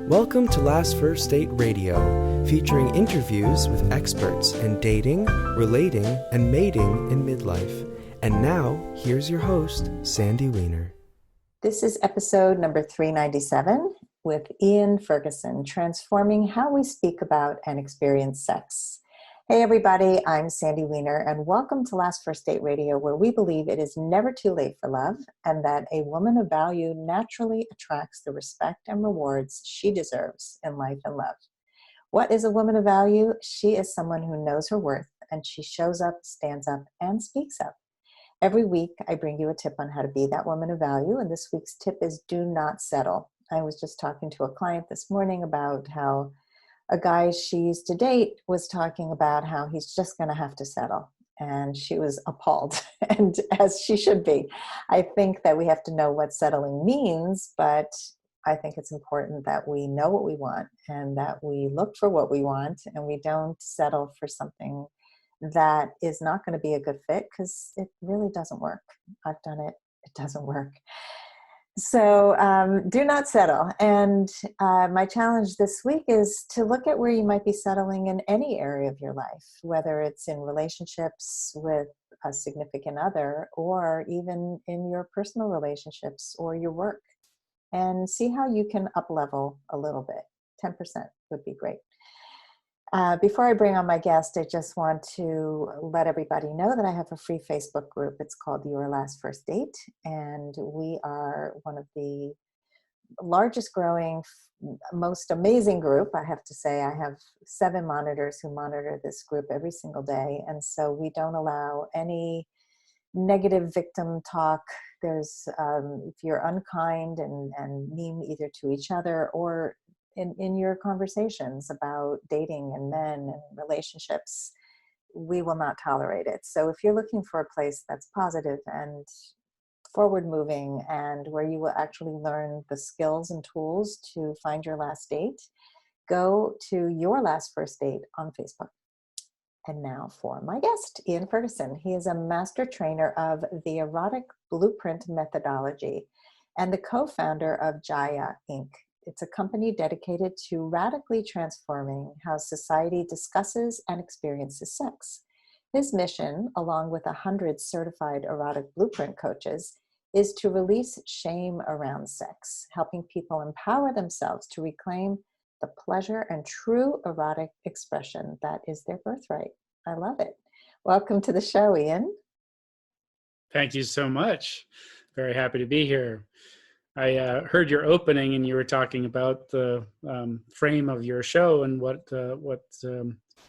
Welcome to Last First Date Radio, featuring interviews with experts in dating, relating, and mating in midlife. And now, here's your host, Sandy Weiner. This is episode number 397 with Ian Ferguson, transforming how we speak about and experience sex. Hey everybody, I'm Sandy Weiner, and welcome to Last First Date Radio, where we believe it is never too late for love, and that a woman of value naturally attracts the respect and rewards she deserves in life and love. What is a woman of value? She is someone who knows her worth, and she shows up, stands up, and speaks up. Every week, I bring you a tip on how to be that woman of value, and this week's tip is do not settle. I was just talking to a client this morning about how a guy she used to date was talking about how he's just going to have to settle. And she was appalled, and as she should be. I think that we have to know what settling means, but I think it's important that we know what we want and that we look for what we want and we don't settle for something that is not going to be a good fit, because it really doesn't work. I've done it. It doesn't work. So do not settle. And my challenge this week is to look at where you might be settling in any area of your life, whether it's in relationships with a significant other or even in your personal relationships or your work, and see how you can up-level a little bit. 10% would be great. Before I bring on my guest, I just want to let everybody know that I have a free Facebook group. It's called Your Last First Date, and we are one of the largest growing, most amazing group. I have to say, I have 7 monitors who monitor this group every single day, and so we don't allow any negative victim talk. There's, if you're unkind and mean either to each other or in your conversations about dating and men and relationships, we will not tolerate it. So if you're looking for a place that's positive and forward moving and where you will actually learn the skills and tools to find your last date, go to Your Last First Date on Facebook. And now for my guest, Ian Ferguson. He is a master trainer of the Erotic Blueprint Methodology and the co-founder of Jaiya, Inc. It's a company dedicated to radically transforming how society discusses and experiences sex. His mission, along with 100 certified erotic blueprint coaches, is to release shame around sex, helping people empower themselves to reclaim the pleasure and true erotic expression that is their birthright. I love it. Welcome to the show, Ian. Thank you so much. Very happy to be here. I heard your opening, and you were talking about the frame of your show, and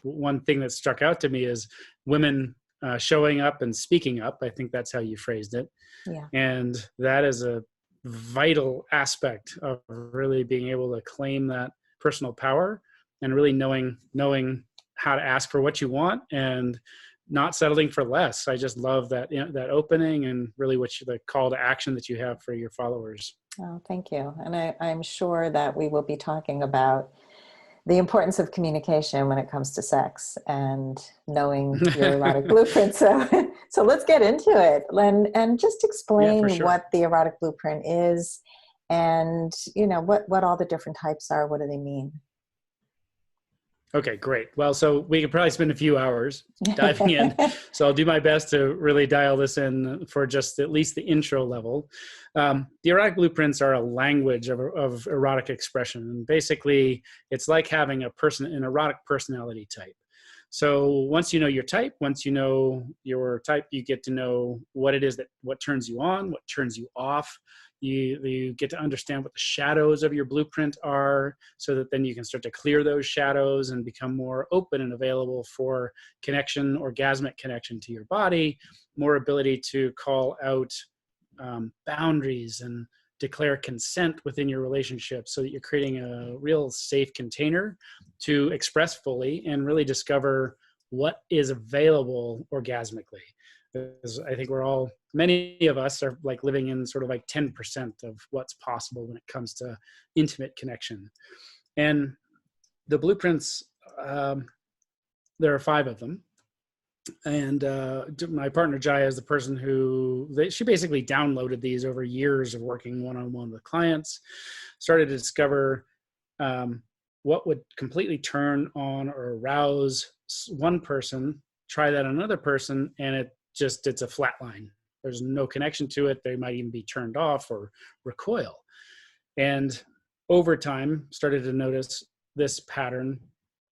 one thing that struck out to me is women showing up and speaking up. I think that's how you phrased it. Yeah. And that is a vital aspect of really being able to claim that personal power and really knowing how to ask for what you want and not settling for less. I just love that, that opening and really the call to action that you have for your followers. Oh, thank you. And I'm sure that we will be talking about the importance of communication when it comes to sex and knowing your erotic blueprint. So let's get into it and just explain what the erotic blueprint is and, what all the different types are. What do they mean? Okay, great. Well, so we could probably spend a few hours diving in. So I'll do my best to really dial this in for just at least the intro level. The erotic blueprints are a language of erotic expression. And basically, it's like having an erotic personality type. So once you know your type, you get to know what it is what turns you on, what turns you off. You get to understand what the shadows of your blueprint are, so that then you can start to clear those shadows and become more open and available for connection, orgasmic connection to your body, more ability to call out boundaries and declare consent within your relationship, so that you're creating a real safe container to express fully and really discover what is available orgasmically. Because I think many of us are like living in sort of like 10% of what's possible when it comes to intimate connection. And the blueprints, there are 5 of them. And my partner Jaiya is the person she basically downloaded these over years of working one-on-one with clients, started to discover what would completely turn on or arouse one person, try that on another person, and it's a flat line. There's no connection to it. They might even be turned off or recoil. And over time, started to notice this pattern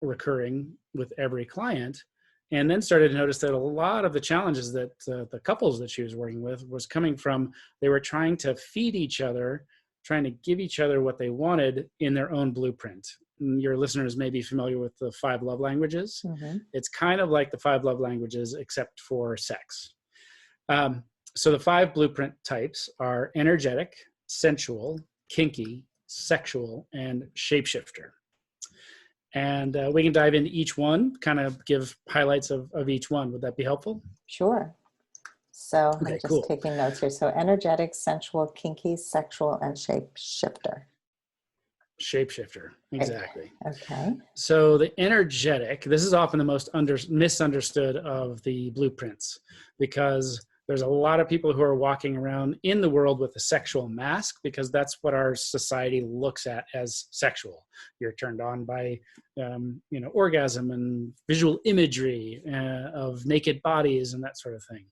recurring with every client, and then started to notice that a lot of the challenges that the couples that she was working with was coming from, they were trying to feed each other, trying to give each other what they wanted in their own blueprint. And your listeners may be familiar with the 5 love languages. Mm-hmm. It's kind of like the 5 love languages, except for sex. So the 5 blueprint types are energetic, sensual, kinky, sexual, and shapeshifter. And we can dive into each one, kind of give highlights of each one. Would that be helpful? Sure. So I'm just taking notes here. So energetic, sensual, kinky, sexual, and shapeshifter. Shapeshifter, exactly. Okay. So the energetic, this is often the most misunderstood of the blueprints, because there's a lot of people who are walking around in the world with a sexual mask, because that's what our society looks at as sexual. You're turned on by, orgasm and visual imagery of naked bodies and that sort of thing.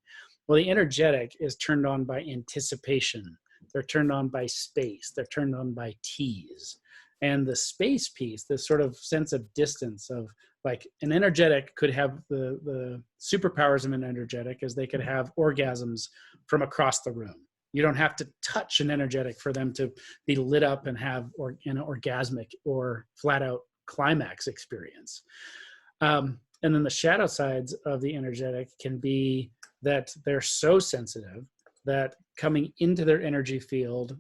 Well, the energetic is turned on by anticipation. They're turned on by space. They're turned on by tease. And the space piece, this sort of sense of distance of, like, an energetic could have the superpowers of an energetic as they could have orgasms from across the room. You don't have to touch an energetic for them to be lit up and have an orgasmic or flat out climax experience. And then the shadow sides of the energetic can be that they're so sensitive that coming into their energy field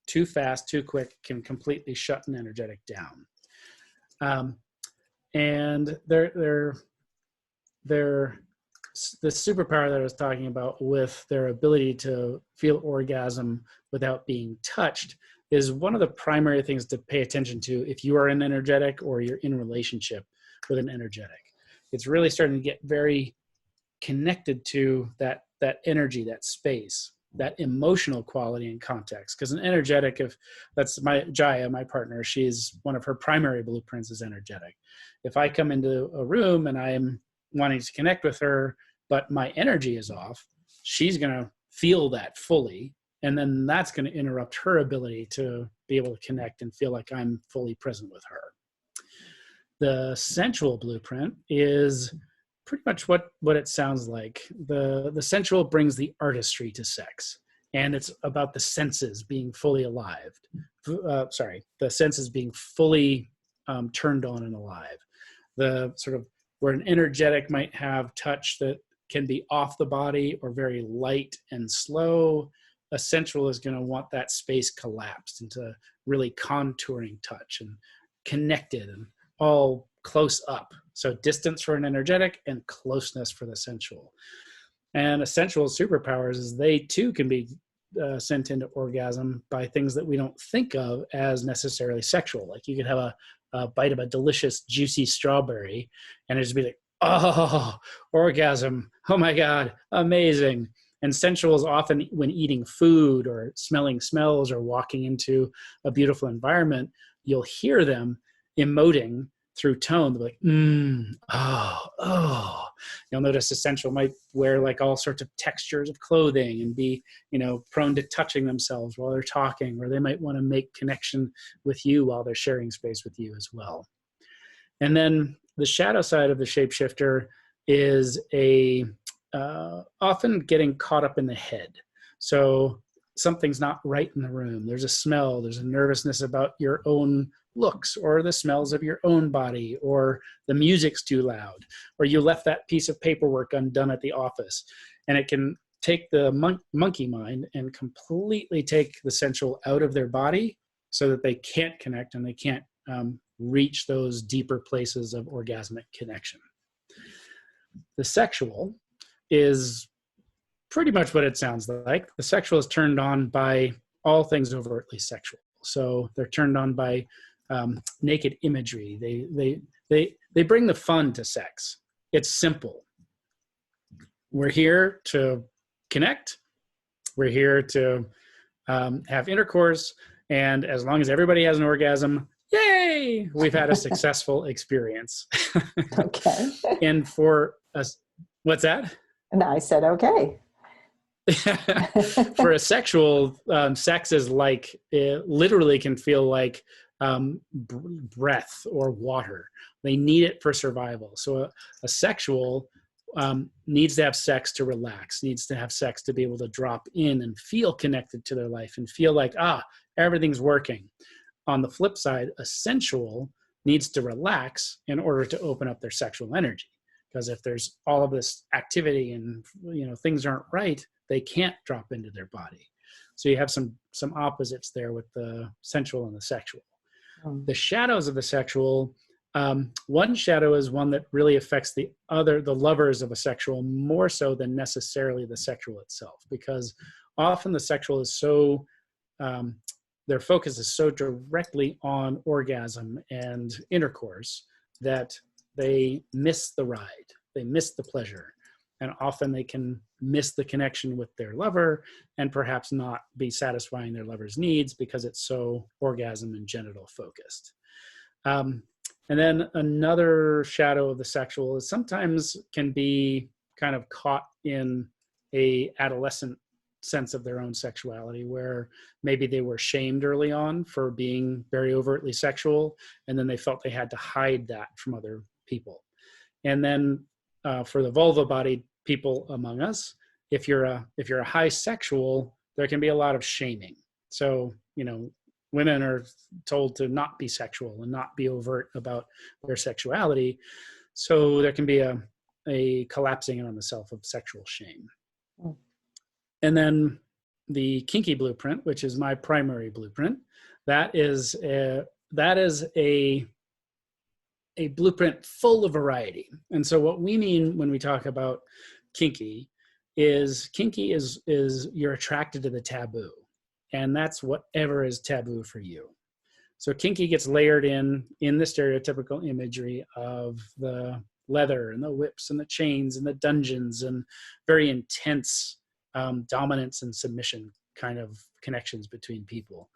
too fast, too quick, can completely shut an energetic down. And they're the superpower that I was talking about with their ability to feel orgasm without being touched is one of the primary things to pay attention to if you are an energetic or you're in relationship with an energetic. It's really starting to get very connected to that energy, that space, that emotional quality and context. Because an energetic, if that's Jaiya, my partner, she's one of her primary blueprints is energetic. If I come into a room and I'm wanting to connect with her, but my energy is off, she's going to feel that fully. And then that's going to interrupt her ability to be able to connect and feel like I'm fully present with her. The sensual blueprint is pretty much what it sounds like. The sensual brings the artistry to sex, and it's about the senses being fully alive. The senses being fully turned on and alive. The sort of where an energetic might have touch that can be off the body or very light and slow, a sensual is going to want that space collapsed into really contouring touch and connected and all close up. So distance for an energetic and closeness for the sensual. And a sensual superpowers is they too can be sent into orgasm by things that we don't think of as necessarily sexual. Like you could have a bite of a delicious juicy strawberry and it'd just be like, oh, orgasm. Oh my God, amazing. And sensual is often when eating food or smelling smells or walking into a beautiful environment, you'll hear them emoting through tone. They're like, oh. You'll notice the sensual might wear like all sorts of textures of clothing and be, prone to touching themselves while they're talking, or they might want to make connection with you while they're sharing space with you as well. And then the shadow side of the shapeshifter is often getting caught up in the head. So something's not right in the room. There's a smell, there's a nervousness about your own looks or the smells of your own body, or the music's too loud, or you left that piece of paperwork undone at the office. And it can take the monkey mind and completely take the sensual out of their body so that they can't connect and they can't reach those deeper places of orgasmic connection. The sexual is pretty much what it sounds like. The sexual is turned on by all things overtly sexual. So they're turned on by naked imagery. They bring the fun to sex. It's simple. We're here to connect. We're here to have intercourse. And as long as everybody has an orgasm, yay! yay, we've had a successful experience. Okay. And for us, what's that? And I said, okay. For a sexual, sex is like, it literally can feel like breath or water. They need it for survival. So a sexual needs to have sex to relax, needs to have sex to be able to drop in and feel connected to their life and feel like, everything's working. On the flip side, a sensual needs to relax in order to open up their sexual energy. Because if there's all of this activity and things aren't right, they can't drop into their body. So you have some opposites there with the sensual and the sexual. The shadows of the sexual, one shadow is one that really affects the lovers of a sexual more so than necessarily the sexual itself, because often the sexual is so, their focus is so directly on orgasm and intercourse that they miss the ride, they miss the pleasure. And often they can miss the connection with their lover and perhaps not be satisfying their lover's needs because it's so orgasm and genital focused. And then another shadow of the sexual is sometimes can be kind of caught in a adolescent sense of their own sexuality, where maybe they were shamed early on for being very overtly sexual, and then they felt they had to hide that from other people. And then for the vulva-bodied people among us, if you're a high sexual, there can be a lot of shaming. So, women are told to not be sexual and not be overt about their sexuality. So there can be a collapsing on the self of sexual shame. And then the kinky blueprint, which is my primary blueprint, that is a blueprint full of variety. And so what we mean when we talk about kinky is you're attracted to the taboo, and that's whatever is taboo for you. So kinky gets layered in the stereotypical imagery of the leather and the whips and the chains and the dungeons and very intense dominance and submission kind of connections between people.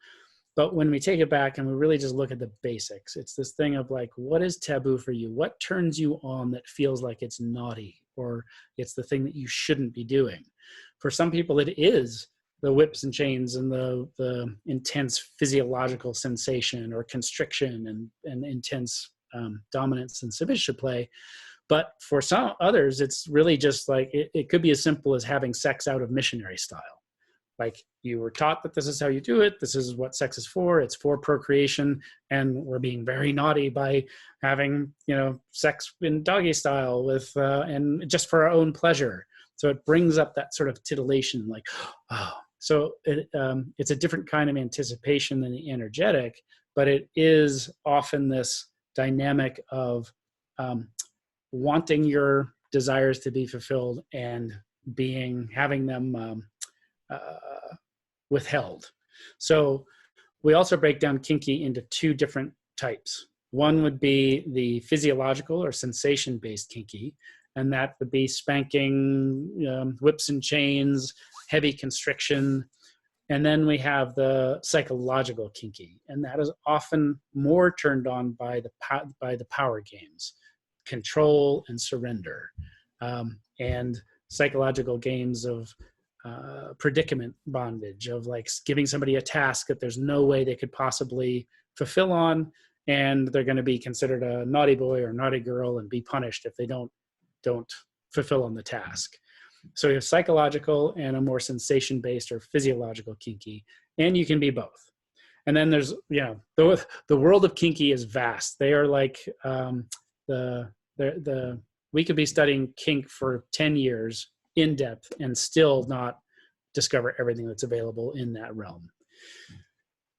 But when we take it back and we really just look at the basics, it's this thing of like, what is taboo for you? What turns you on that feels like it's naughty, or it's the thing that you shouldn't be doing? For some people, it is the whips and chains and the intense physiological sensation or constriction and intense dominance and submission play. But for some others, it's really just like, it could be as simple as having sex out of missionary style. Like, you were taught that this is how you do it. This is what sex is for. It's for procreation. And we're being very naughty by having, sex in doggy style with, and just for our own pleasure. So it brings up that sort of titillation, like, oh. So it's a different kind of anticipation than the energetic, but it is often this dynamic of wanting your desires to be fulfilled and having them withheld. So we also break down kinky into two different types. One would be the physiological or sensation-based kinky, and that would be spanking, whips and chains, heavy constriction. And then we have the psychological kinky, and that is often more turned on by the power games, control and surrender, and psychological games of predicament bondage, of like giving somebody a task that there's no way they could possibly fulfill on, and they're going to be considered a naughty boy or naughty girl and be punished if they don't fulfill on the task. So you have psychological and a more sensation-based or physiological kinky, and you can be both. And then there's, the world of kinky is vast. They are like we could be studying kink for 10 years in depth and still not discover everything that's available in that realm.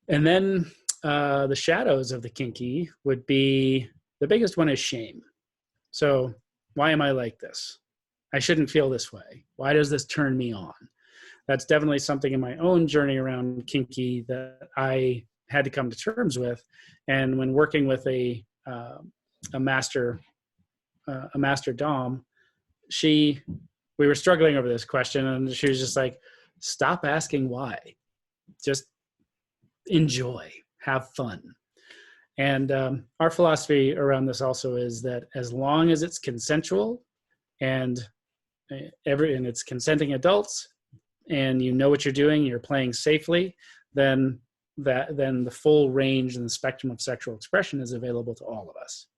And then the shadows of the kinky would be, the biggest one is shame. So why am I like this? I shouldn't feel this way. Why does this turn me on? That's definitely something in my own journey around kinky that I had to come to terms with. And when working with a master dom, we were struggling over this question, and she was just like, stop asking why. Just enjoy, have fun. And our philosophy around this also is that as long as it's consensual and it's consenting adults, and you know what you're doing, you're playing safely, then the full range and the spectrum of sexual expression is available to all of us.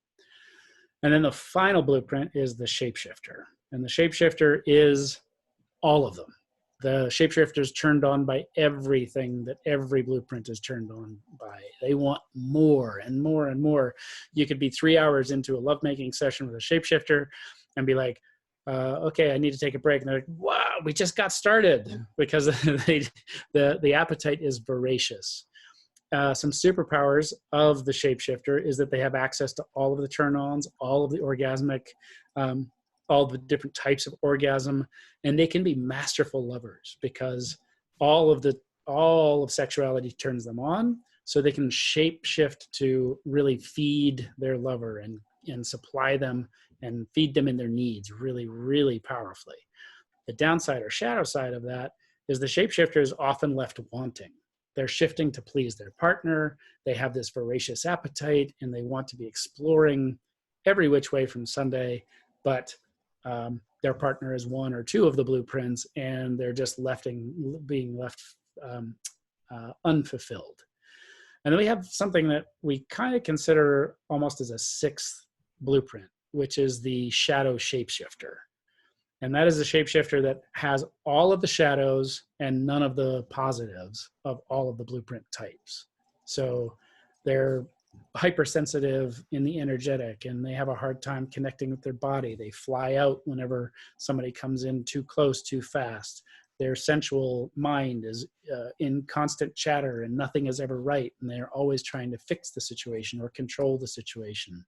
And then the final blueprint is the shapeshifter. And the shapeshifter is all of them. The shapeshifter is turned on by everything that every blueprint is turned on by. They want more and more and more. You could be 3 hours into a lovemaking session with a shapeshifter and be like, okay, I need to take a break. And they're like, wow, we just got started, because the appetite is voracious. Some superpowers of the shapeshifter is that they have access to all of the turn-ons, all of the orgasmic, all the different types of orgasm, and they can be masterful lovers because all of sexuality turns them on, so they can shape shift to really feed their lover and supply them and feed them in their needs really, really powerfully. The downside or shadow side of that is the shapeshifter is often left wanting. They're shifting to please their partner. They have this voracious appetite and they want to be exploring every which way from Sunday, but their partner is one or two of the blueprints and they're just being left unfulfilled. And then we have something that we kind of consider almost as a sixth blueprint, which is the shadow shapeshifter. And that is a shapeshifter that has all of the shadows and none of the positives of all of the blueprint types. So they're hypersensitive in the energetic and they have a hard time connecting with their body. They fly out whenever somebody comes in too close, too fast. Their sensual mind is in constant chatter and nothing is ever right. And they're always trying to fix the situation or control the situation.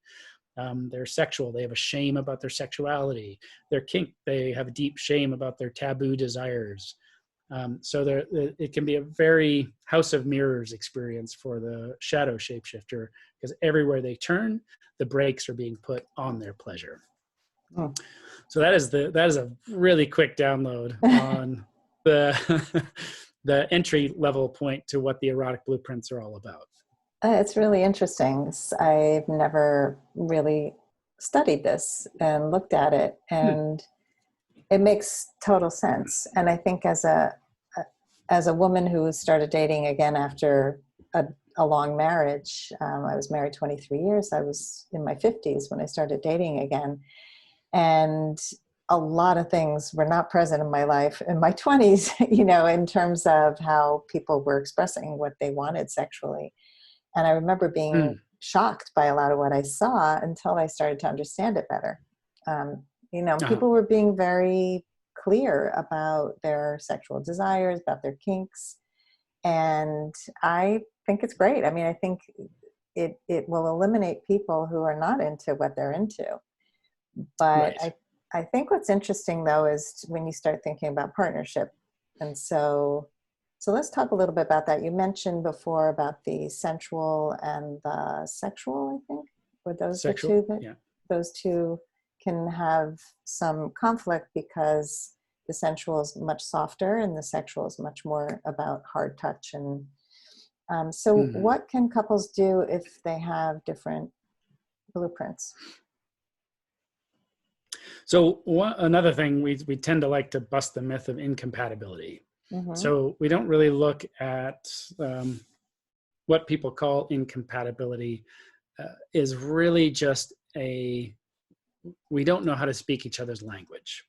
They're sexual. They have a shame about their sexuality. They're kink. They have a deep shame about their taboo desires. So it can be a very house of mirrors experience for the shadow shapeshifter, because everywhere they turn, the brakes are being put on their pleasure. Oh. So that is a really quick download on the entry level point to what the erotic blueprints are all about. It's really interesting. I've never really studied this and looked at it, and it makes total sense. And I think as a woman who started dating again after a long marriage, I was married 23 years. I was in my 50s when I started dating again. And a lot of things were not present in my life in my 20s, in terms of how people were expressing what they wanted sexually. And I remember being shocked by a lot of what I saw until I started to understand it better. People were being very clear about their sexual desires, about their kinks. And I think it's great. I mean, I think it will eliminate people who are not into what they're into. But right. I think what's interesting, though, is when you start thinking about partnership. And so let's talk a little bit about that. You mentioned before about the sensual and the sexual, I think. Were those sexual, the two? Those two can have some conflict because the sensual is much softer and the sexual is much more about hard touch. And what can couples do if they have different blueprints? So another thing, we tend to like to bust the myth of incompatibility. Mm-hmm. So we don't really look at what people call incompatibility is really just we don't know how to speak each other's language.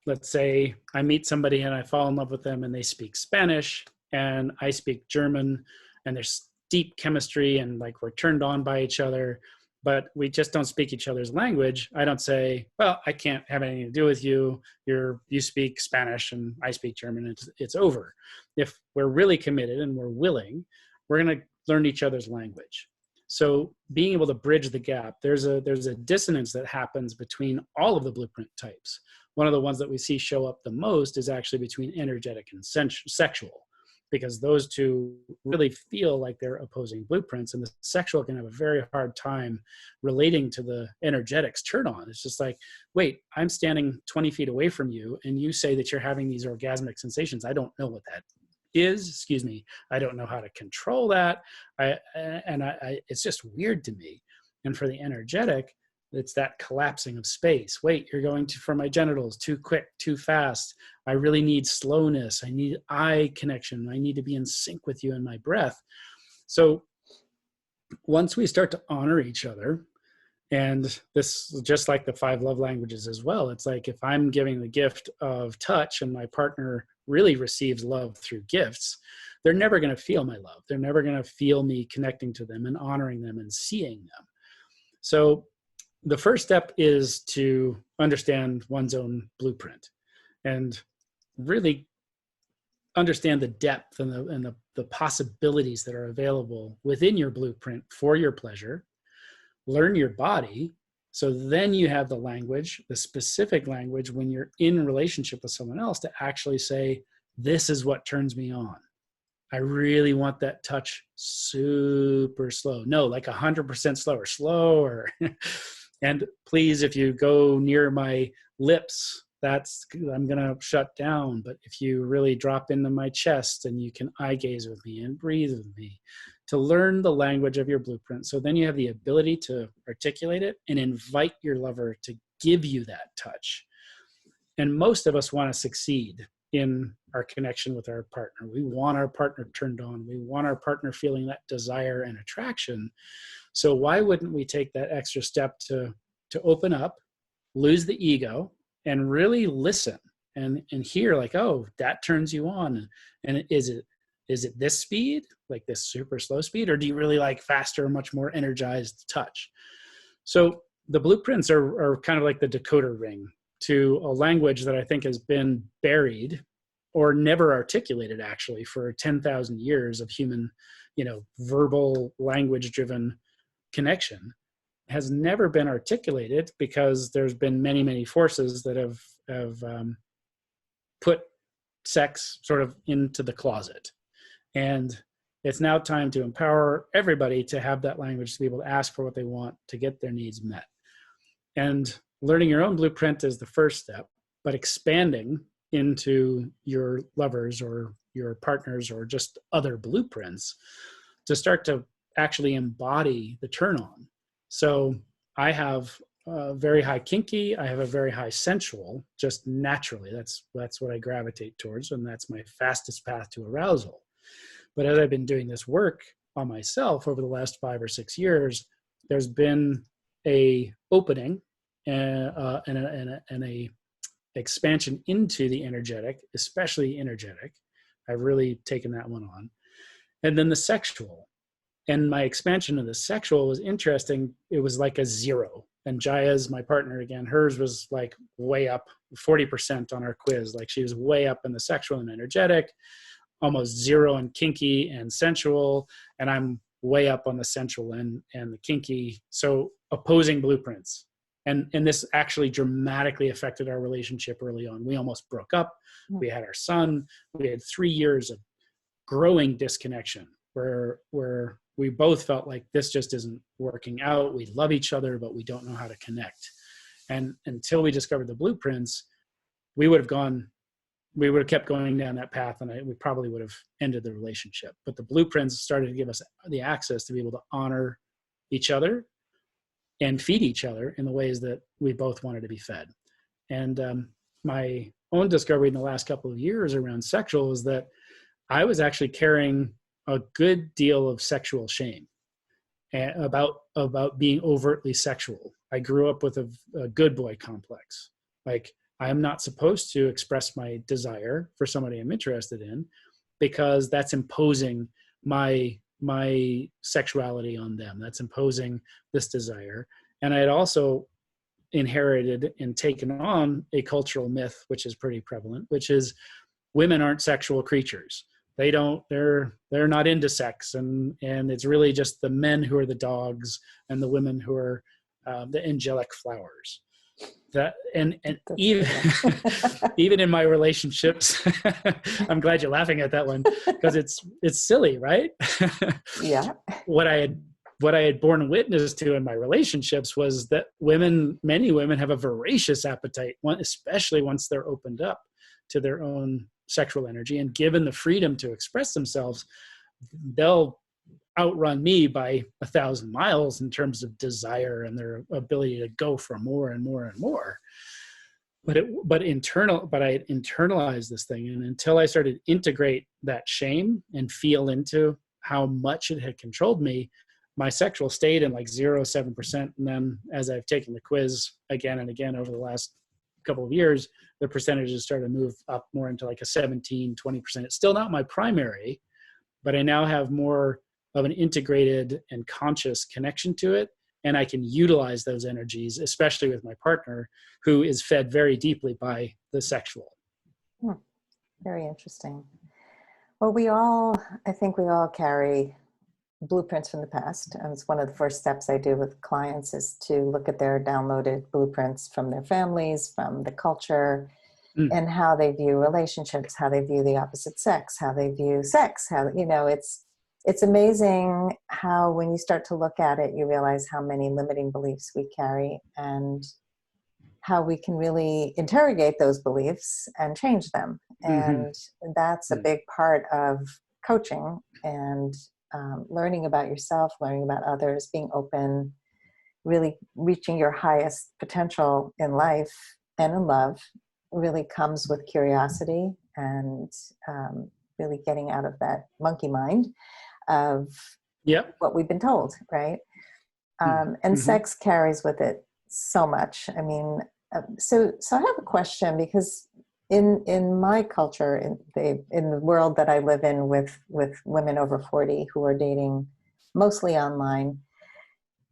Let's say I meet somebody and I fall in love with them and they speak Spanish and I speak German, and there's deep chemistry and like we're turned on by each other, but we just don't speak each other's language. I don't say, well, I can't have anything to do with you. You speak Spanish and I speak German. It's over. If we're really committed and we're willing, we're going to learn each other's language. So being able to bridge the gap, there's a dissonance that happens between all of the blueprint types. One of the ones that we see show up the most is actually between energetic and sexual, because those two really feel like they're opposing blueprints, and the sexual can have a very hard time relating to the energetics turn on. It's just like, wait, I'm standing 20 feet away from you and you say that you're having these orgasmic sensations. I don't know what that is, excuse me. I don't know how to control that. It's just weird to me. And for the energetic, it's that collapsing of space. Wait, you're going for my genitals too quick, too fast. I really need slowness. I need eye connection. I need to be in sync with you in my breath. So once we start to honor each other, and this, just like the 5 love languages as well, it's like if I'm giving the gift of touch and my partner really receives love through gifts, they're never going to feel my love. They're never going to feel me connecting to them and honoring them and seeing them. So the first step is to understand one's own blueprint and really understand the depth and the possibilities that are available within your blueprint for your pleasure. Learn your body, so then you have the language, the specific language when you're in relationship with someone else to actually say, this is what turns me on. I really want that touch super slow. No, like 100% slower. And please, if you go near my lips, I'm going to shut down. But if you really drop into my chest and you can eye gaze with me and breathe with me, to learn the language of your blueprint. So then you have the ability to articulate it and invite your lover to give you that touch. And most of us want to succeed in our connection with our partner. We want our partner turned on. We want our partner feeling that desire and attraction. So why wouldn't we take that extra step to open up, lose the ego, and really listen and hear like, oh, that turns you on. And is it this speed, like this super slow speed, or do you really like faster, much more energized touch? So the blueprints are kind of like the decoder ring to a language that I think has been buried or never articulated actually for 10,000 years of human, verbal language-driven connection. Has never been articulated because there's been many, many forces that have put sex sort of into the closet. And it's now time to empower everybody to have that language, to be able to ask for what they want, to get their needs met. And learning your own blueprint is the first step, but expanding into your lovers or your partners or just other blueprints to start to actually embody the turn on. So I have a very high kinky, I have a very high sensual, just naturally. That's what I gravitate towards, and that's my fastest path to arousal. But as I've been doing this work on myself over the last 5 or 6 years, there's been a opening and a expansion into the energetic, especially energetic. I've really taken that one on. And then the sexual. And my expansion of the sexual was interesting. It was like a 0. And Jaiya's my partner again. Hers was like way up, 40% on our quiz. Like she was way up in the sexual and energetic, almost 0 in kinky and sensual. And I'm way up on the sensual and the kinky. So opposing blueprints. And this actually dramatically affected our relationship early on. We almost broke up. We had our son. We had 3 years of growing disconnection where we both felt like this just isn't working out. We love each other, but we don't know how to connect. And until we discovered the blueprints, we would have kept going down that path, and we probably would have ended the relationship. But the blueprints started to give us the access to be able to honor each other and feed each other in the ways that we both wanted to be fed. And my own discovery in the last couple of years around sexual was that I was actually carrying a good deal of sexual shame about being overtly sexual. I grew up with a good boy complex. Like, I am not supposed to express my desire for somebody I'm interested in because that's imposing my sexuality on them. That's imposing this desire. And I had also inherited and taken on a cultural myth, which is pretty prevalent, which is women aren't sexual creatures. They're not into sex. And it's really just the men who are the dogs and the women who are the angelic flowers. That and even even in my relationships, I'm glad you're laughing at that one because it's silly, right? Yeah. What I had borne witness to in my relationships was that many women have a voracious appetite, especially once they're opened up to their own sexual energy and given the freedom to express themselves, they'll outrun me by 1,000 miles in terms of desire and their ability to go for more and more and more. But I internalized this thing, and until I started to integrate that shame and feel into how much it had controlled me, my sexual stayed in like 0-7%. And then as I've taken the quiz again and again over the last couple of years, the percentages started to move up more into like a 17-20%. It's still not my primary, but I now have more of an integrated and conscious connection to it. And I can utilize those energies, especially with my partner, who is fed very deeply by the sexual. Very interesting. Well, I think we all carry blueprints from the past. And it's one of the first steps I do with clients is to look at their downloaded blueprints from their families, from the culture, and how they view relationships, how they view the opposite sex, how they view sex, it's amazing how when you start to look at it, you realize how many limiting beliefs we carry and how we can really interrogate those beliefs and change them. And that's a big part of coaching and learning about yourself, learning about others, being open, really reaching your highest potential in life and in love really comes with curiosity and really getting out of that monkey mind of what we've been told, right? And sex carries with it so much. I mean, so I have a question, because in my culture, in the world that I live in with women over 40 who are dating mostly online,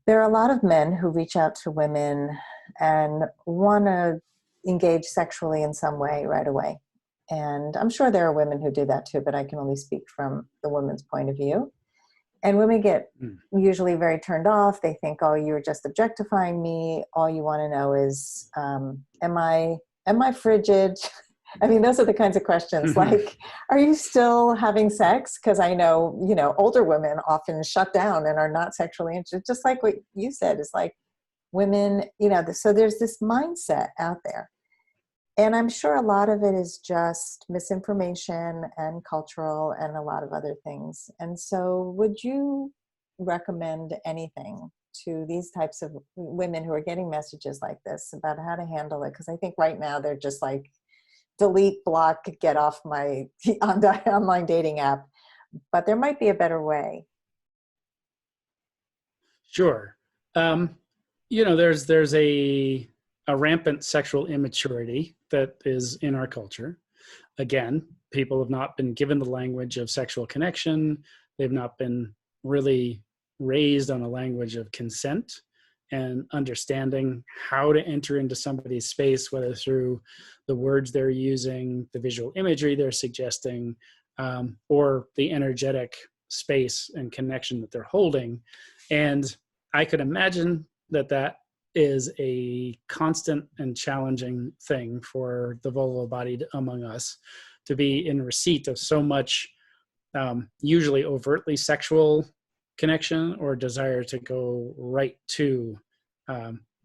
there are a lot of men who reach out to women and want to engage sexually in some way right away. And I'm sure there are women who do that too, but I can only speak from the woman's point of view. And women get usually very turned off. They think, oh, you're just objectifying me. All you want to know is, am I frigid? I mean, those are the kinds of questions like, are you still having sex? Because I know, older women often shut down and are not sexually interested. Just like what you said, it's like women, so there's this mindset out there. And I'm sure a lot of it is just misinformation and cultural and a lot of other things. And so would you recommend anything to these types of women who are getting messages like this about how to handle it? Because I think right now they're just like, delete, block, get off my online dating app. But there might be a better way. Sure. There's a rampant sexual immaturity that is in our culture. Again, people have not been given the language of sexual connection. They've not been really raised on a language of consent and understanding how to enter into somebody's space, whether through the words they're using, the visual imagery they're suggesting, or the energetic space and connection that they're holding. And I could imagine that is a constant and challenging thing for the vulva-bodied among us to be in receipt of so much, usually overtly sexual connection or desire to go right to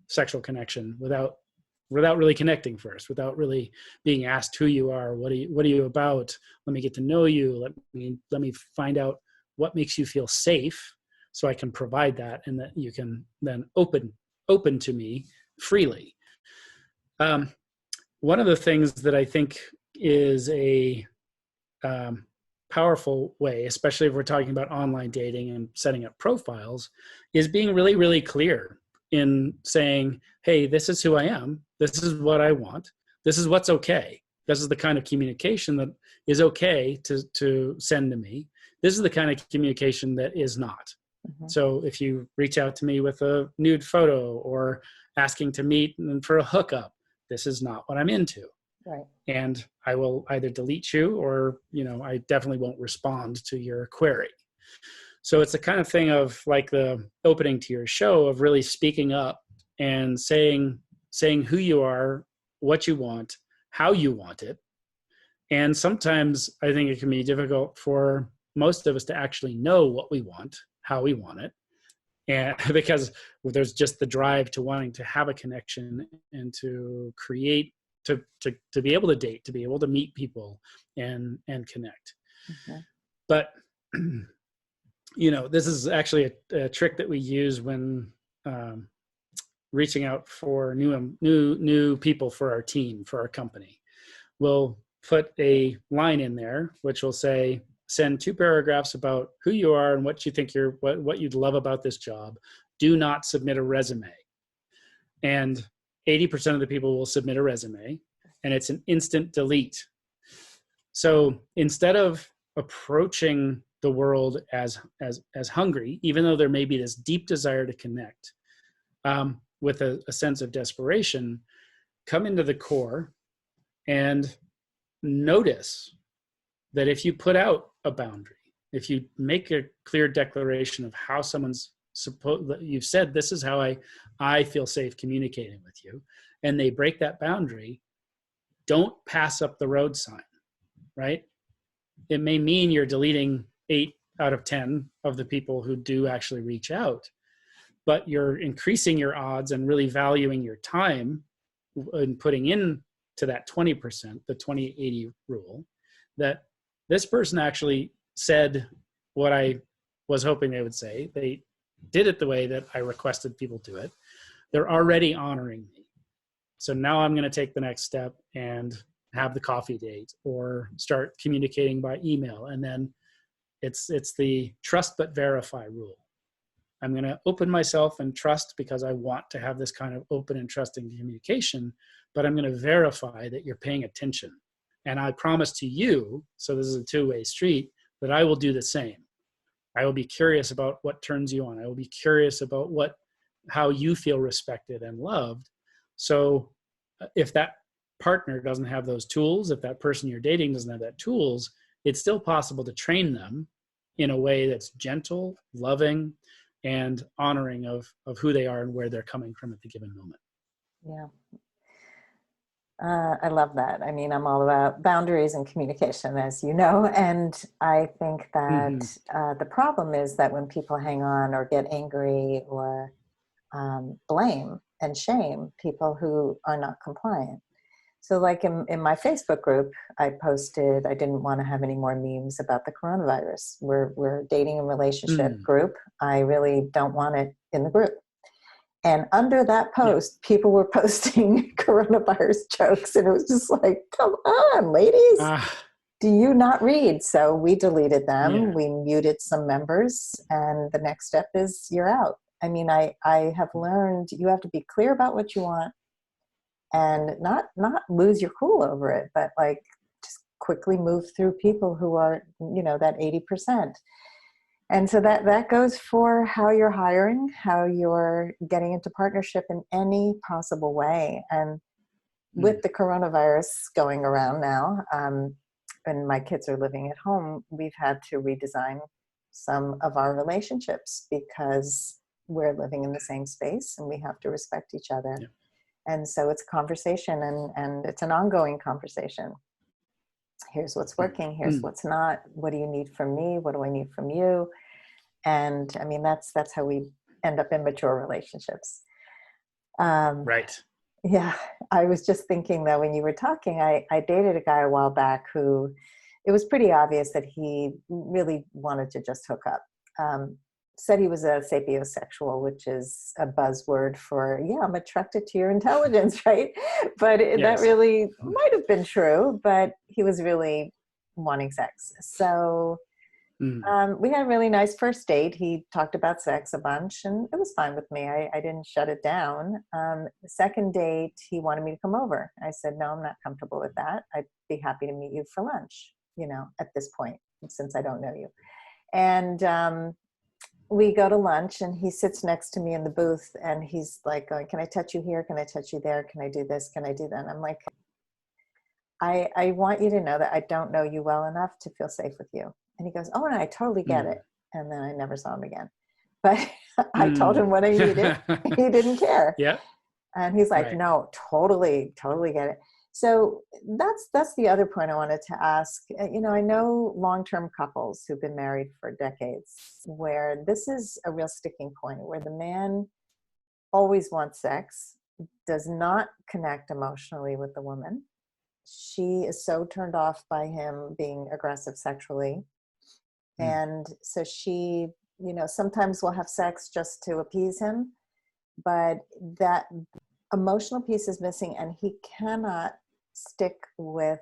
sexual connection without really connecting first, without really being asked who you are, what are you about, let me get to know you, let me find out what makes you feel safe so I can provide that, and that you can then open to me freely. One of the things that I think is a powerful way, especially if we're talking about online dating and setting up profiles, is being really, really clear in saying, hey, this is who I am. This is what I want. This is what's okay. This is the kind of communication that is okay to send to me. This is the kind of communication that is not. So if you reach out to me with a nude photo or asking to meet and for a hookup, this is not what I'm into. Right. And I will either delete you or, I definitely won't respond to your query. So it's the kind of thing of like the opening to your show of really speaking up and saying who you are, what you want, how you want it. And sometimes I think it can be difficult for most of us to actually know what we want, how we want it. And because there's just the drive to wanting to have a connection and to create to be able to date, to be able to meet people and connect. Mm-hmm. But this is actually a trick that we use when reaching out for new people for our team, for our company. We'll put a line in there which will say, send 2 paragraphs about who you are and what you think what you'd love about this job. Do not submit a resume. And 80% of the people will submit a resume, and it's an instant delete. So instead of approaching the world as hungry, even though there may be this deep desire to connect, with a sense of desperation, come into the core and notice that if you put out a boundary, if you make a clear declaration of how you've said, this is how I feel safe communicating with you, and they break that boundary, don't pass up the road sign, right? It may mean you're deleting 8 out of 10 of the people who do actually reach out, but you're increasing your odds and really valuing your time and putting in to that 20%, the 20-80 rule, that this person actually said what I was hoping they would say. They did it the way that I requested people do it. They're already honoring me. So now I'm going to take the next step and have the coffee date or start communicating by email. And then it's the trust but verify rule. I'm going to open myself and trust because I want to have this kind of open and trusting communication, but I'm going to verify that you're paying attention. And I promise to you, so this is a two-way street, that I will do the same. I will be curious about what turns you on. I will be curious about how you feel respected and loved. So if that partner doesn't have those tools, if that person you're dating doesn't have that tools, it's still possible to train them in a way that's gentle, loving, and honoring of who they are and where they're coming from at the given moment. Yeah. I love that. I mean, I'm all about boundaries and communication, as you know, and I think that the problem is that when people hang on or get angry or blame and shame people who are not compliant. So like in my Facebook group, I posted, I didn't want to have any more memes about the coronavirus. We're a dating and relationship group. I really don't want it in the group. And under that post, people were posting coronavirus jokes. And it was just like, come on, ladies. Do you not read? So we deleted them. Yeah. We muted some members. And the next step is you're out. I mean, I have learned you have to be clear about what you want and not lose your cool over it, but like just quickly move through people who are, that 80%. And so that goes for how you're hiring, how you're getting into partnership in any possible way. And with the coronavirus going around now, and my kids are living at home, we've had to redesign some of our relationships because we're living in the same space and we have to respect each other. Yeah. And so it's a conversation and it's an ongoing conversation. Here's what's working. Here's what's not. What do you need from me? What do I need from you? And I mean, that's how we end up in mature relationships. Right. Yeah. I was just thinking though, when you were talking, I dated a guy a while back who it was pretty obvious that he really wanted to just hook up. Said he was a sapiosexual, which is a buzzword for, I'm attracted to your intelligence, right? But that really might have been true, but he was really wanting sex. So we had a really nice first date. He talked about sex a bunch and it was fine with me. I didn't shut it down. The second date, he wanted me to come over. I said, no, I'm not comfortable with that. I'd be happy to meet you for lunch, at this point, since I don't know you. And we go to lunch and he sits next to me in the booth and he's like going, can I touch you here? Can I touch you there? Can I do this? Can I do that? And I'm like, I want you to know that I don't know you well enough to feel safe with you. And he goes, oh, and I totally get it. And then I never saw him again. But I told him what I needed. He didn't care. Yeah. And he's like, no, totally get it. So that's the other point I wanted to ask. I know long-term couples who've been married for decades where this is a real sticking point, where the man always wants sex does not connect emotionally with the woman. She is so turned off by him being aggressive sexually. And so she, sometimes will have sex just to appease him, but that emotional piece is missing, and he cannot stick with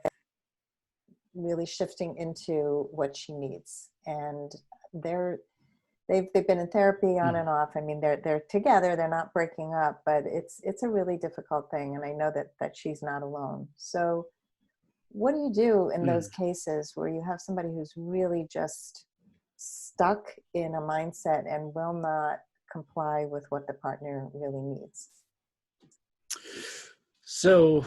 really shifting into what she needs. And they've been in therapy on and off. I mean, they're together, they're not breaking up, but it's a really difficult thing. And I know that she's not alone. So what do you do in those cases where you have somebody who's really just stuck in a mindset and will not comply with what the partner really needs? So,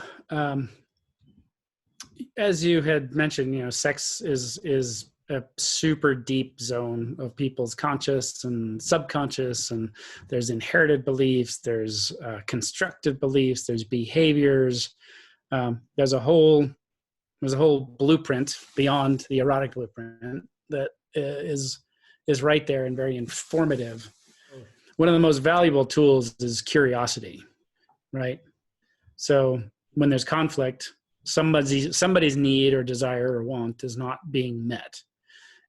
as you had mentioned, sex is a super deep zone of people's conscious and subconscious, and there's inherited beliefs, there's constructed beliefs, there's behaviors. There's a whole blueprint beyond the erotic blueprint that is right there and very informative. One of the most valuable tools is curiosity, right? So when there's conflict, somebody's need or desire or want is not being met.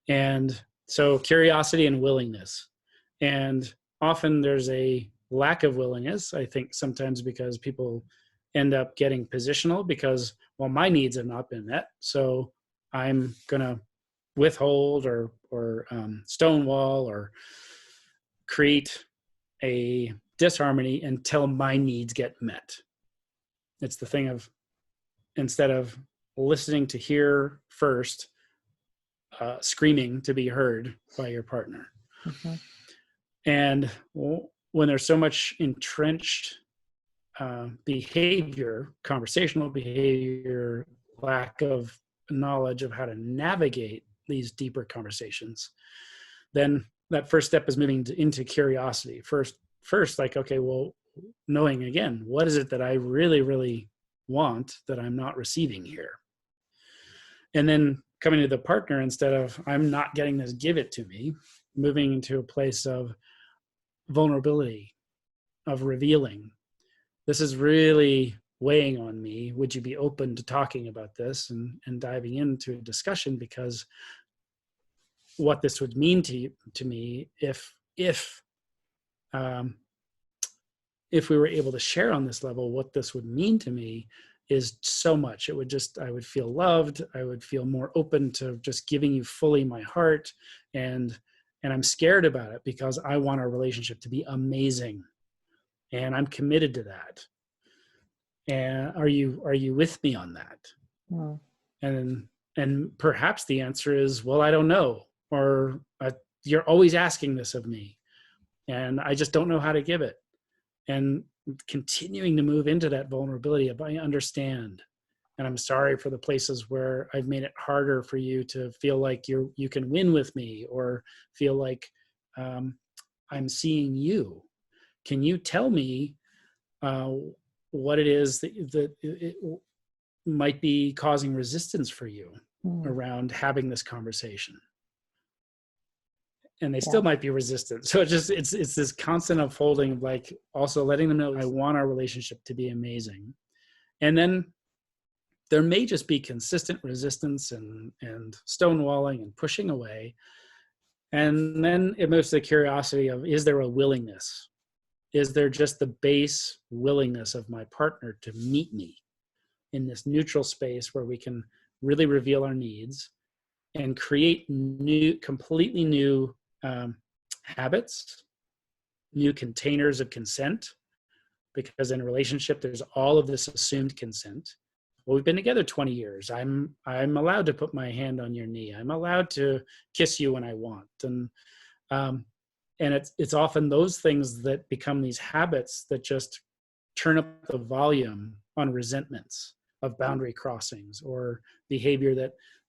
And so curiosity and willingness. And often there's a lack of willingness, I think sometimes because people end up getting positional because, well, my needs have not been met. So I'm going to withhold or stonewall or create a disharmony until my needs get met. It's the thing of, instead of listening to hear first, screaming to be heard by your partner. And when there's so much entrenched behavior, conversational behavior, lack of knowledge of how to navigate these deeper conversations, then that first step is moving into curiosity. First, like, okay, well, knowing again, what is it that I really, really want that I'm not receiving here? And then coming to the partner, instead of I'm not getting this, give it to me, moving into a place of vulnerability, of revealing. This is really weighing on me. Would you be open to talking about this and diving into a discussion? Because what this would mean to me if we were able to share on this level, what this would mean to me is so much. I would feel loved. I would feel more open to just giving you fully my heart. And I'm scared about it because I want our relationship to be amazing. And I'm committed to that. And are you with me on that? And perhaps the answer is, well, I don't know. Or you're always asking this of me and I just don't know how to give it. And continuing to move into that vulnerability of, I understand, and I'm sorry for the places where I've made it harder for you to feel like you can win with me, or feel like I'm seeing you. Can you tell me what it is that it might be causing resistance for you around having this conversation? And they still might be resistant. So it's this constant unfolding of, like, also letting them know I want our relationship to be amazing. And then there may just be consistent resistance and stonewalling and pushing away. And then it moves to the curiosity of, is there a willingness? Is there just the base willingness of my partner to meet me in this neutral space where we can really reveal our needs and create completely new habits, new containers of consent? Because in a relationship, there's all of this assumed consent. Well, we've been together 20 years. I'm allowed to put my hand on your knee. I'm allowed to kiss you when I want. And it's often those things that become these habits that just turn up the volume on resentments of boundary crossings or behavior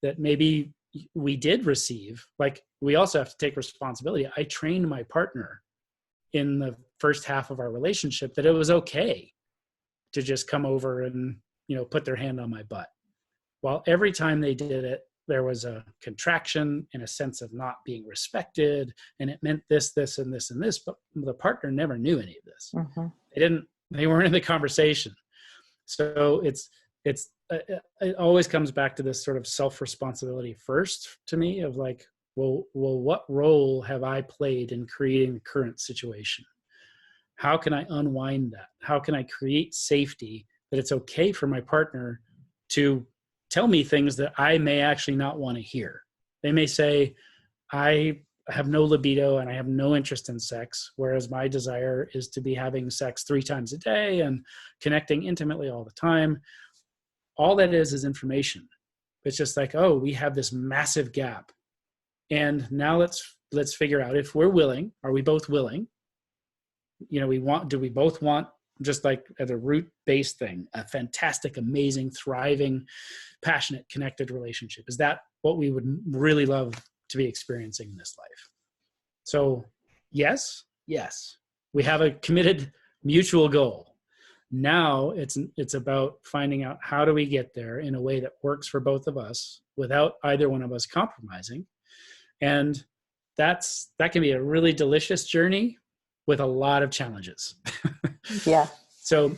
that maybe we did receive. Like, we also have to take responsibility. I trained my partner in the first half of our relationship that it was okay to just come over and, put their hand on my butt. While every time they did it, there was a contraction and a sense of not being respected. And it meant this, and this, and this, but the partner never knew any of this. They weren't in the conversation. So it always comes back to this sort of self-responsibility first to me of like, well, what role have I played in creating the current situation? How can I unwind that? How can I create safety that it's okay for my partner to tell me things that I may actually not want to hear? They may say, I have no libido and I have no interest in sex, whereas my desire is to be having sex 3 times a day and connecting intimately all the time. All that is information. It's just like, oh, we have this massive gap. And now let's figure out if we're willing. Are we both willing? Do we both want, just like as a root-based thing, a fantastic, amazing, thriving, passionate, connected relationship? Is that what we would really love to be experiencing in this life? So yes, we have a committed mutual goal. Now it's about finding out how do we get there in a way that works for both of us without either one of us compromising. And that can be a really delicious journey with a lot of challenges. Yeah. So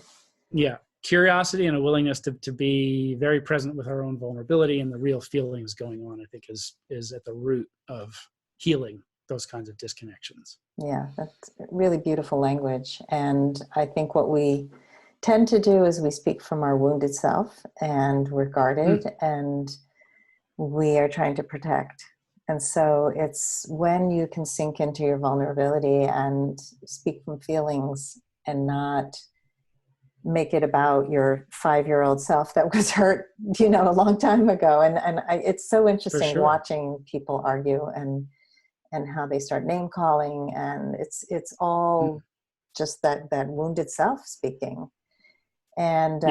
yeah, curiosity and a willingness to be very present with our own vulnerability and the real feelings going on, I think is at the root of healing those kinds of disconnections. Yeah, that's really beautiful language. And I think what we tend to do is we speak from our wounded self, and we're guarded and we are trying to protect. And so it's when you can sink into your vulnerability and speak from feelings and not make it about your 5-year-old self that was hurt, a long time ago. And it's so interesting watching people argue and how they start name calling, and it's all just that wounded self speaking. And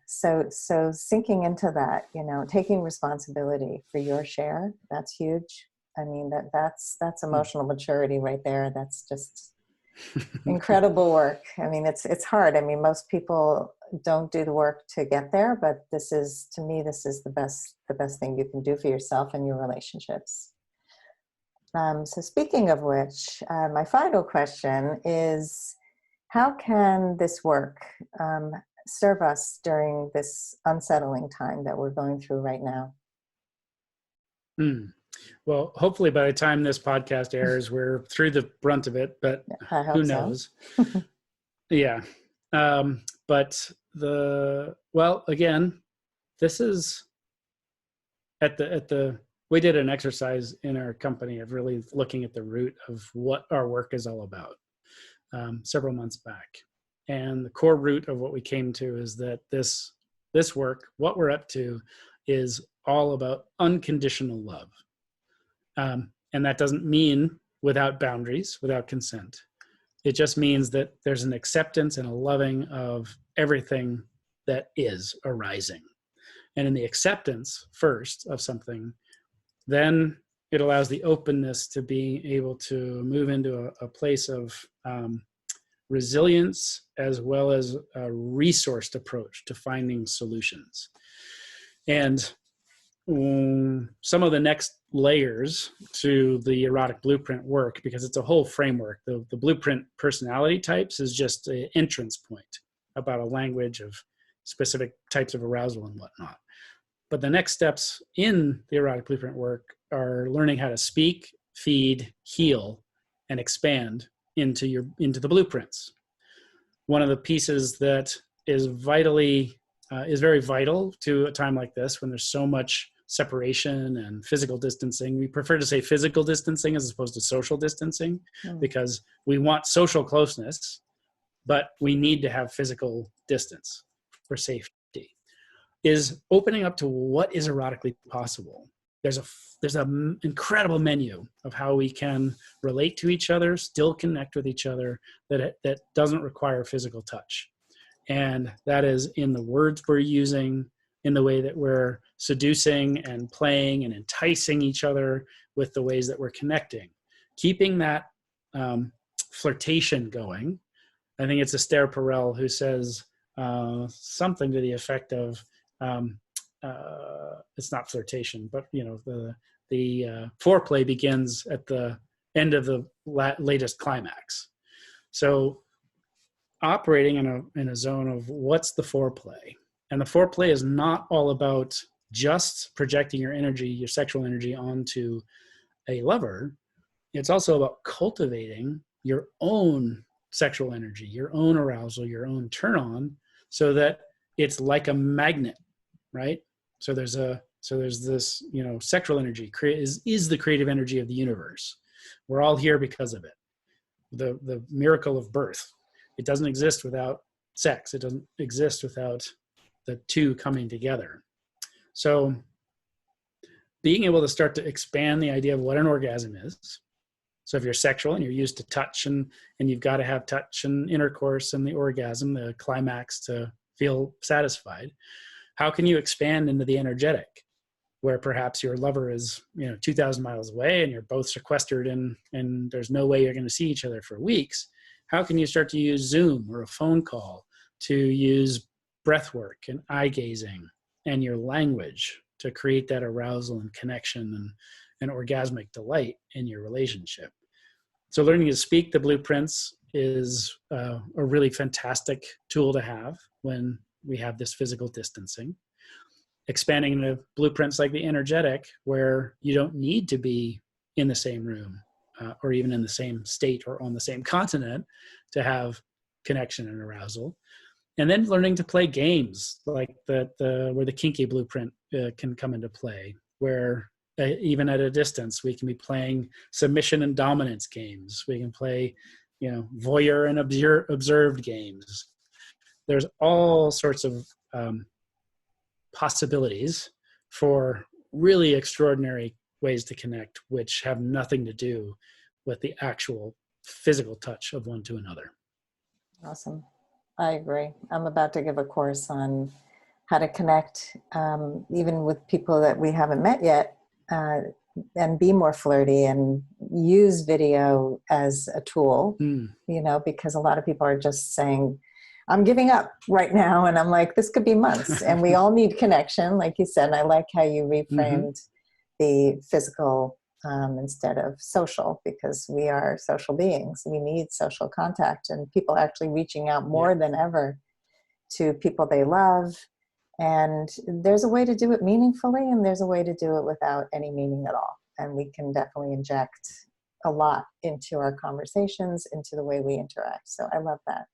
so sinking into that, taking responsibility for your share, that's huge. I mean, that's emotional maturity right there. That's just incredible work. I mean, it's hard. I mean, most people don't do the work to get there, but to me, this is the best thing you can do for yourself and your relationships. So speaking of which, my final question is, how can this work serve us during this unsettling time that we're going through right now? Well, hopefully by the time this podcast airs, we're through the brunt of it, but who knows? Yeah. But again, this is we did an exercise in our company of really looking at the root of what our work is all about several months back. And the core root of what we came to is that this work, what we're up to, is all about unconditional love. And that doesn't mean without boundaries, without consent. It just means that there's an acceptance and a loving of everything that is arising. And in the acceptance first of something, then it allows the openness to be able to move into a place of resilience, as well as a resourced approach to finding solutions. And some of the next layers to the erotic blueprint work, because it's a whole framework. The blueprint personality types is just an entrance point about a language of specific types of arousal and whatnot. But the next steps in the erotic blueprint work are learning how to speak, feed, heal, and expand into the blueprints. One of the pieces that is very vital to a time like this, when there's so much separation and physical distancing. We prefer to say physical distancing as opposed to social distancing, because we want social closeness, but we need to have physical distance for safety. Is opening up to what is erotically possible. There's an incredible menu of how we can relate to each other, still connect with each other, that doesn't require physical touch. And that is in the words we're using, in the way that we're seducing and playing and enticing each other with the ways that we're connecting. Keeping that flirtation going. I think it's Esther Perel who says something to the effect of, it's not flirtation, but the foreplay begins at the end of the latest climax. So operating in a zone of what's the foreplay. And the foreplay is not all about just projecting your energy, your sexual energy onto a lover. It's also about cultivating your own sexual energy, your own arousal, your own turn on, so that it's like a magnet, right? So there's this, sexual energy is the creative energy of the universe. We're all here because of it. The miracle of birth. It doesn't exist without sex. It doesn't exist without the two coming together. So being able to start to expand the idea of what an orgasm is. So if you're sexual and you're used to touch and you've got to have touch and intercourse and the orgasm, the climax to feel satisfied, how can you expand into the energetic, where perhaps your lover is 2,000 miles away and you're both sequestered and there's no way you're going to see each other for weeks? How can you start to use Zoom or a phone call to use breath work and eye gazing and your language to create that arousal and connection and orgasmic delight in your relationship? So learning to speak the blueprints is a really fantastic tool to have when we have this physical distancing. Expanding into blueprints like the energetic, where you don't need to be in the same room or even in the same state or on the same continent to have connection and arousal. And then learning to play games like where the kinky blueprint can come into play, where even at a distance, we can be playing submission and dominance games. We can play, voyeur and observed games. There's all sorts of possibilities for really extraordinary ways to connect, which have nothing to do with the actual physical touch of one to another. Awesome. I agree. I'm about to give a course on how to connect, even with people that we haven't met yet, and be more flirty and use video as a tool, because a lot of people are just saying, I'm giving up right now. And I'm like, this could be months and we all need connection. Like you said, and I like how you reframed the physical instead of social, because we are social beings. We need social contact, and people actually reaching out more than ever to people they love. And there's a way to do it meaningfully, and there's a way to do it without any meaning at all. And we can definitely inject a lot into our conversations, into the way we interact. So I love that.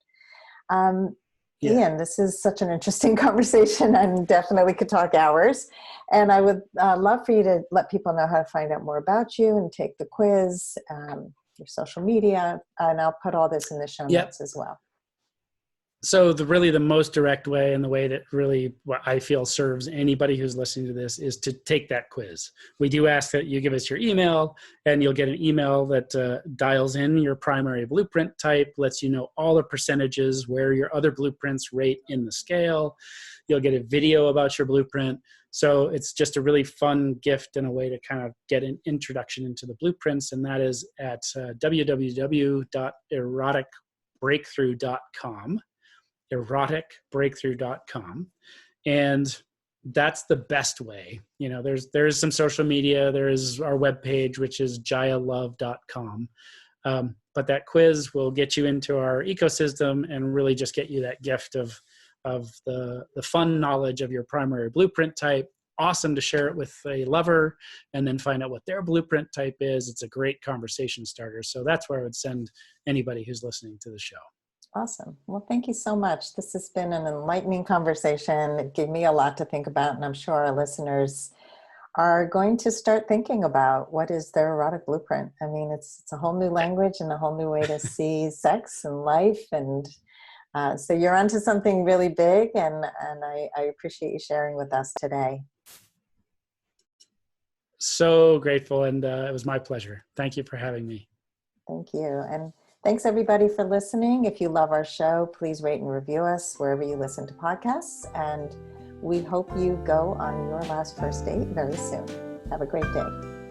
Ian, this is such an interesting conversation and definitely could talk hours. And I would love for you to let people know how to find out more about you and take the quiz, your social media, and I'll put all this in the show notes as well. So the most direct way, and the way that really what I feel serves anybody who's listening to this, is to take that quiz. We do ask that you give us your email, and you'll get an email that dials in your primary blueprint type, lets you know all the percentages, where your other blueprints rate in the scale. You'll get a video about your blueprint. So it's just a really fun gift and a way to kind of get an introduction into the blueprints. And that is at www.eroticbreakthrough.com. eroticbreakthrough.com. And that's the best way. There's some social media. There is our webpage, which is jaiyalove.com. But that quiz will get you into our ecosystem and really just get you that gift of the fun knowledge of your primary blueprint type. Awesome to share it with a lover and then find out what their blueprint type is. It's a great conversation starter. So that's where I would send anybody who's listening to the show. Awesome. Well, thank you so much. This has been an enlightening conversation. It gave me a lot to think about, and I'm sure our listeners are going to start thinking about what is their erotic blueprint. I mean, it's a whole new language and a whole new way to see sex and life. And so you're onto something really big, and I appreciate you sharing with us today. So grateful, and it was my pleasure. Thank you for having me. Thank you. And thanks everybody for listening. If you love our show, please rate and review us wherever you listen to podcasts. And we hope you go on your last first date very soon. Have a great day.